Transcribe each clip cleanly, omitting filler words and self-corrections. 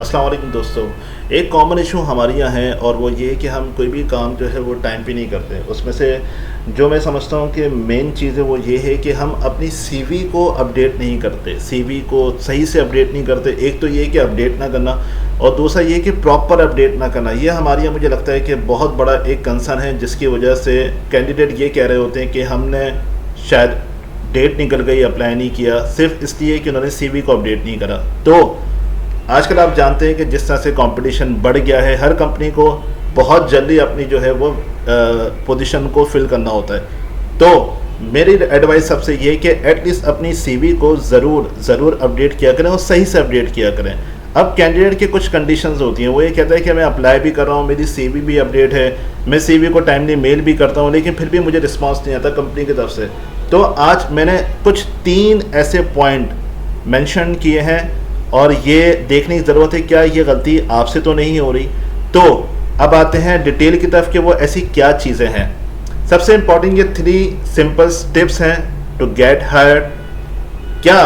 अस्सलाम वालेकुम दोस्तों। एक कॉमन इशू हमारे यहाँ है और वो ये कि हम कोई भी काम जो है वो टाइम पे नहीं करते। उसमें से जो मैं समझता हूँ कि मेन चीज़ है वो ये है कि हम अपनी सीवी को अपडेट नहीं करते, सीवी को सही से अपडेट नहीं करते। एक तो ये कि अपडेट ना करना और दूसरा ये कि प्रॉपर अपडेट ना करना। ये हमारे यहाँ मुझे लगता है कि बहुत बड़ा एक कंसर्न है, जिसकी वजह से कैंडिडेट ये कह रहे होते हैं कि हमने शायद डेट निकल गई, अप्लाई नहीं किया, सिर्फ इसलिए कि उन्होंने सीवी को अपडेट नहीं करा। तो आजकल आप जानते हैं कि जिस तरह से कंपटीशन बढ़ गया है, हर कंपनी को बहुत जल्दी अपनी जो है वो पोजीशन को फिल करना होता है। तो मेरी एडवाइस सबसे ये कि एटलीस्ट अपनी सीवी को ज़रूर अपडेट किया करें और सही से अपडेट किया करें। अब कैंडिडेट की कुछ कंडीशंस होती हैं, वो ये कहता है कि मैं अप्लाई भी कर रहा हूँ, मेरी सीवी भी अपडेट है, मैं सीवी को टाइमली मेल भी करता हूँ, लेकिन फिर भी मुझे रिस्पॉन्स नहीं आता कंपनी की तरफ से। तो आज मैंने कुछ 3 ऐसे पॉइंट मेंशन किए हैं और ये देखने की ज़रूरत है क्या ये गलती आपसे तो नहीं हो रही। तो अब आते हैं डिटेल की तरफ कि वो ऐसी क्या चीज़ें हैं। सबसे इम्पॉर्टेंट ये 3 सिंपल टिप्स हैं टू गेट हायर्ड। क्या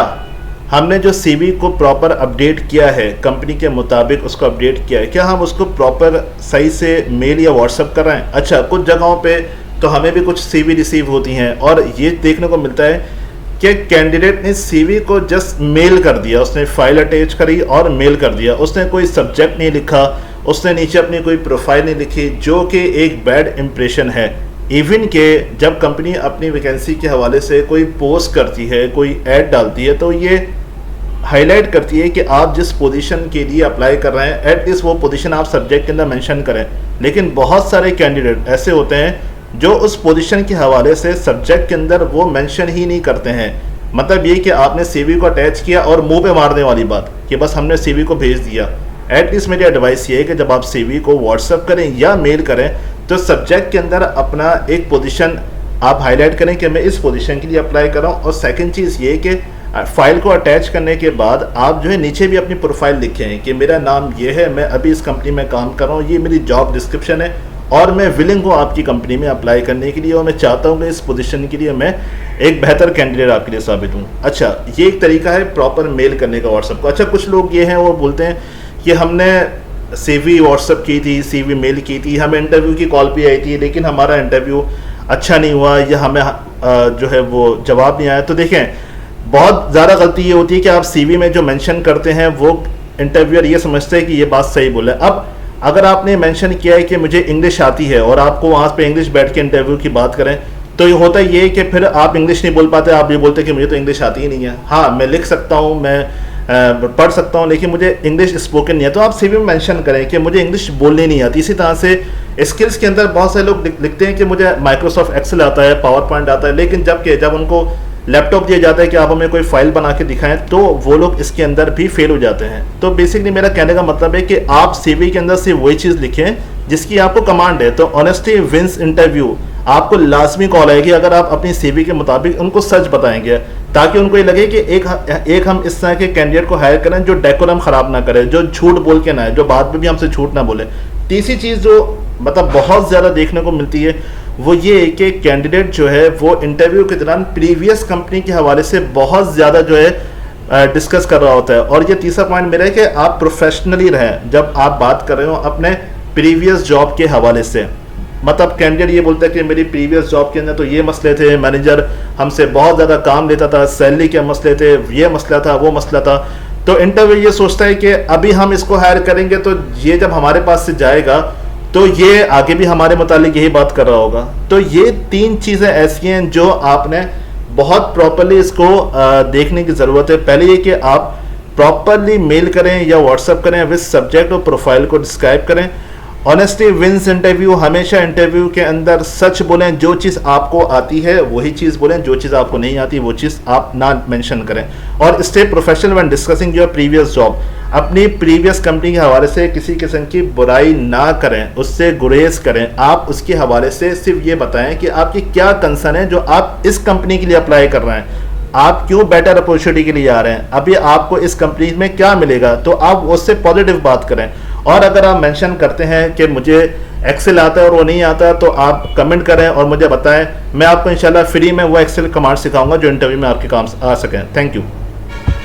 हमने जो सीवी को प्रॉपर अपडेट किया है, कंपनी के मुताबिक उसको अपडेट किया है, क्या हम उसको प्रॉपर सही से मेल या व्हाट्सअप कर रहे हैं? अच्छा, कुछ जगहों पे तो हमें भी कुछ सीवी रिसीव होती हैं और ये देखने को मिलता है कि कैंडिडेट ने सीवी को जस्ट मेल कर दिया, उसने फाइल अटैच करी और मेल कर दिया, उसने कोई सब्जेक्ट नहीं लिखा, उसने नीचे अपनी कोई प्रोफाइल नहीं लिखी, जो कि एक बैड इम्प्रेशन है। इवन के जब कंपनी अपनी वैकेंसी के हवाले से कोई पोस्ट करती है, कोई ऐड डालती है, तो ये हाईलाइट करती है कि आप जिस पोजीशन के लिए अप्लाई कर रहे हैं एटलीस्ट वो पोजीशन आप सब्जेक्ट के अंदर मेंशन करें। लेकिन बहुत सारे कैंडिडेट ऐसे होते हैं जो उस पोजीशन के हवाले से सब्जेक्ट के अंदर वो मेंशन ही नहीं करते हैं। मतलब ये कि आपने सीवी को अटैच किया और मुंह पे मारने वाली बात कि बस हमने सीवी को भेज दिया। एटलीस्ट मेरी एडवाइस ये है कि जब आप सीवी को व्हाट्सअप करें या मेल करें तो सब्जेक्ट के अंदर अपना एक पोजीशन आप हाईलाइट करें कि मैं इस पोजीशन के लिए अप्लाई कर रहा हूँ। और सेकंड चीज़ ये कि फाइल को अटैच करने के बाद आप जो है नीचे भी अपनी प्रोफाइल लिखें कि मेरा नाम ये है, मैं अभी इस कंपनी में काम कर रहा हूँ, ये मेरी जॉब डिस्क्रिप्शन है और मैं विलिंग हूँ आपकी कंपनी में अप्लाई करने के लिए और मैं चाहता हूँ कि इस पोजीशन के लिए मैं एक बेहतर कैंडिडेट आपके लिए साबित हूँ। अच्छा, ये एक तरीका है प्रॉपर मेल करने का व्हाट्सएप को। अच्छा, कुछ लोग ये हैं वो बोलते हैं कि हमने सीवी व्हाट्सएप की थी, सीवी मेल की थी, हमें इंटरव्यू की कॉल भी आई थी, लेकिन हमारा इंटरव्यू अच्छा नहीं हुआ या हमें जो है वो जवाब नहीं आया। तो देखें, बहुत ज़्यादा गलती ये होती है कि आप सीवी में जो मेंशन करते हैं वो इंटरव्यूअर ये समझते हैं कि ये बात सही बोले। अब अगर आपने मेंशन किया है कि मुझे इंग्लिश आती है और आपको वहाँ पे इंग्लिश बैठ के इंटरव्यू की बात करें, तो ये होता ये कि फिर आप इंग्लिश नहीं बोल पाते, आप ये बोलते कि मुझे तो इंग्लिश आती ही नहीं है। हाँ, मैं लिख सकता हूँ, मैं पढ़ सकता हूँ, लेकिन मुझे इंग्लिश स्पोकन नहीं है। तो आप सीवी में मेंशन करें कि मुझे इंग्लिश बोलनी नहीं आती। इसी तरह से स्किल्स के अंदर बहुत सारे लोग लिखते हैं कि मुझे माइक्रोसॉफ्ट एक्सेल आता है, पावर पॉइंट आता है, लेकिन जब उनको लैपटॉप दिया जाता है कि आप हमें कोई फाइल बना के दिखाएं तो वो लोग इसके अंदर भी फेल हो जाते हैं। तो बेसिकली मेरा कहने का मतलब है कि आप सीवी के अंदर सिर्फ वही चीज़ लिखें जिसकी आपको कमांड है। तो ऑनेस्टी विंस इंटरव्यू, आपको लाजमी कॉल आएगी अगर आप अपनी सीवी के मुताबिक उनको सच बताएंगे, ताकि उनको ये लगे कि एक हम इस तरह के कैंडिडेट को हायर करें जो डेकोरम ख़राब ना करे, जो झूठ बोल के ना आए, जो बाद में भी हमसे झूठ ना बोले। तीसरी चीज़ जो मतलब बहुत ज़्यादा देखने को मिलती है वो ये है कि कैंडिडेट जो है वो इंटरव्यू के दौरान प्रीवियस कंपनी के हवाले से बहुत ज़्यादा जो है डिस्कस कर रहा होता है। और ये तीसरा पॉइंट मेरा है कि आप प्रोफेशनली रहें जब आप बात कर रहे हो अपने प्रीवियस जॉब के हवाले से। मतलब कैंडिडेट ये बोलता है कि मेरी प्रीवियस जॉब के अंदर तो ये मसले थे, मैनेजर हमसे बहुत ज़्यादा काम लेता था, सैलरी के मसले थे, ये मसला था, वो मसला था। तो इंटरव्यू ये सोचता है कि अभी हम इसको हायर करेंगे तो ये जब हमारे पास से जाएगा तो ये आगे भी हमारे मुतालिक यही बात कर रहा होगा। तो ये 3 चीज़ें ऐसी हैं जो आपने बहुत प्रॉपरली इसको देखने की ज़रूरत है। पहले ये कि आप प्रॉपरली मेल करें या व्हाट्सअप करें विद सब्जेक्ट और प्रोफाइल को डिस्क्राइब करें। ऑनेस्टी विंस इंटरव्यू, हमेशा इंटरव्यू के अंदर सच बोलें, जो चीज़ आपको आती है वही चीज़ बोलें, जो चीज़ आपको नहीं आती वो चीज़ आप ना मेंशन करें। और stay professional when discussing your previous job. अपनी प्रीवियस कंपनी के हवाले से किसी किस्म की बुराई ना करें, उससे गुरेज करें। आप उसके हवाले से सिर्फ ये बताएं कि आपकी क्या कंसर्न है जो आप इस कंपनी के लिए अप्लाई कर रहे हैं, आप क्यों बेटर अपॉर्चुनिटी के लिए आ रहे हैं, अभी आपको इस कंपनी में क्या मिलेगा, तो आप उससे पॉजिटिव बात करें। और अगर आप मेंशन करते हैं कि मुझे एक्सेल आता है और वो नहीं आता, तो आप कमेंट करें और मुझे बताएं। मैं आपको इंशाल्लाह फ्री में वो एक्सेल कमांड सिखाऊंगा जो इंटरव्यू में आपके काम आ सकें। Thank you.